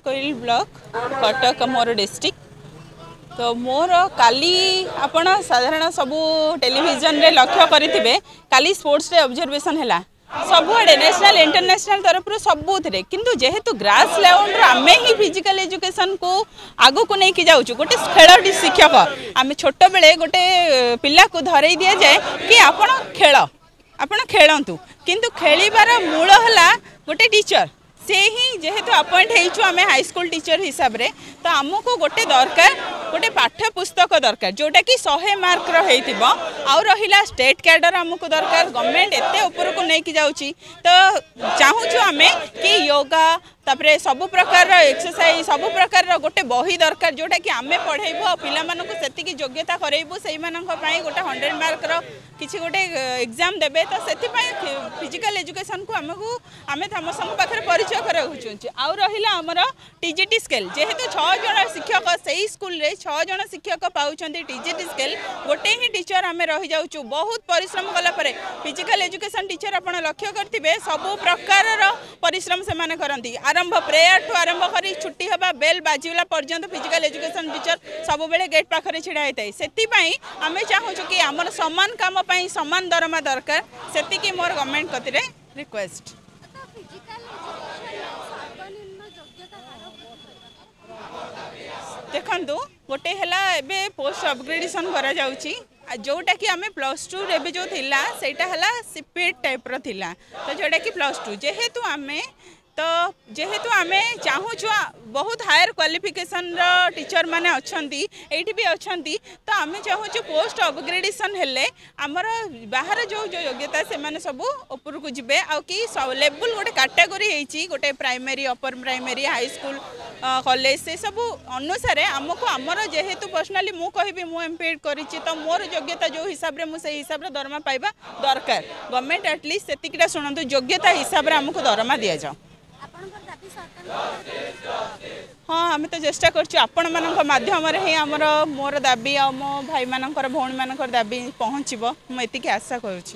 Coil block Cuttack मोर district तो मोर काली आपण साधारण सबू टेलीविजन रे लक्ष्य करेंगे काली स्पोर्ट्स डे ऑब्जर्वेशन है सबुआड़े नेशनल इंटरनेशनल तरफ सबुरे किंतु जेहेतु ग्रास लेवल आम ही फिजिकल एजुकेशन को आगु को लेकिन जाऊँ गोटे खेल शिक्षक आम छोट बेले गोटे पिला को धरई दि जाए कि आपण खेलतु किंतु खेलिबार मूल है गोटे टीचर से ही जेहेतु अपॉइंट होइछु आमे हाई स्कूल टीचर हिसाब रे तो आमको गोटे दरकार गोटे पाठ्य पुस्तक दरकार जोटा कि 100 मार्क रहिथिबो आउ रहिला स्टेट कैडर आमको दरकार गवर्नमेंट एते ऊपर को नहीं जाउची तो चाहूछु आमे कि योगा तापरे सबु प्रकार एक्सरसाइज सबु प्रकार गोटे बही दरकार जोटा कि आमे पढ़ेबो पिला मानको सेतिकी योग्यता करेबो सेई मानको पई गोटे 100 मार्क रो किछि गोटे एग्जाम देबे तो सेति पई फिजिकल एजुकेशन को आमको आमे समस्त पाखरे परिचय कराउछु आउ रहिला हमर टीजीटी स्केल जेहेतु 6 जण शिक्षक सेई स्कूल रे 6 जण शिक्षक पाउछन्ती टीजीटी स्केल गोटे ही टीचर आमे रहि जाउछु बहुत परिश्रम कला परे फिजिकल एजुकेशन टीचर आपण लक्ष्य करथिबे सबु प्रकार रो परिश्रम से माने करंती आरंभ प्रेयर ठू आरंभ करी छुट्टी हबा बेल बाजिला पर्यंत फिजिकल एजुकेशन टीचर सब बेले गेट पाखरे छिड़ा होता है आमे चाहूँ कि आमर समान काम पई समान दरमा दरकार सेतिकी मोर गवर्नमेंट कतिरे रिक्वेस्ट देखंतु गोटे हला एबे पोस्ट अपग्रेडेशन करा जाउची जोटा कि आम +2 रे जो थिला सेटा हला सीपीएट टाइप रो थिला तो जोटा कि +2 जेहेतु आमे चाहूँ बहुत हायर क्वालिफिकेशन टीचर माने अच्छी ये भी अच्छा तो आम चाहूँ पोस्ट अपग्रेडेशन हेले आमर बाहर जो योग्यता से माने सब ऊपर को जीवे आ कि लेवल गोटे कैटेगरी होती गोटे primary upper primary high school college से सब अनुसार आमको आमर जेहेतु पर्सनाली मु कहबी मु एमपीएड करिछि तो मोर योग्यता जो हिसाब रे मु से हिसाब रे दरमा पाइबा दरकार गवर्नमेंट एटलिस्ट सेतिकिटा सुनंतु योग्यता हिसाब रे हमको दरमा दिया जाओ। हाँ आम तो चेष्टा करपण माध्यम ही आमर मोर दाबी आ मो भाई मानकर भौणी मानकर दाबी पहुँचब मुझे आशा करुँच।